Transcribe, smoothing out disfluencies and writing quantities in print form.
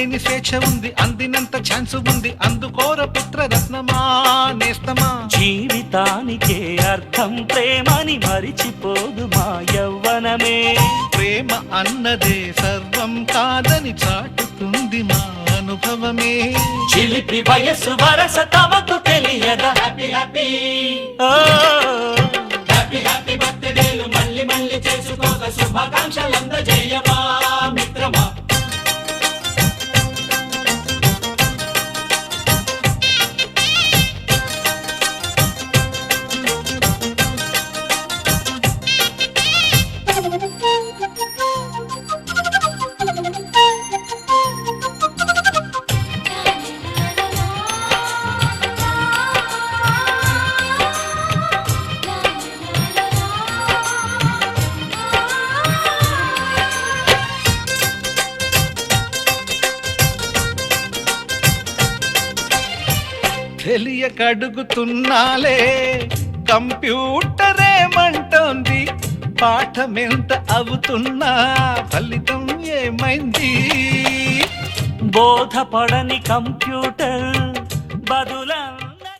లేని స్వేచ్ఛ ఉంది, అందినంత ఛాన్స్ ఉంది, అందుకోర పుత్రరత్నమా నేస్తమా. జీవితానికే అర్థం ప్రేమని మరిచిపోదు మా యవ్వనమే. ప్రేమ అన్నదే సర్వం కాదని చాటుతుంది మా అనుభవమే. చిలిపి వయసు వరస తమకు తెలియదా. హ్యాపీ హ్యాపీ హ్యాపీ హ్యాపీ బర్త్డేలు మళ్ళీ మళ్ళీ చేసుకోగా శుభాకాంక్షలందజేయమా మిత్రమా. తెలియకడుగుతున్నాలే కంప్యూటర్ ఏమంటోంది, పాఠమెంత అవుతున్నా ఫలితం ఏమైంది. బోధపడని కంప్యూటర్ బదులా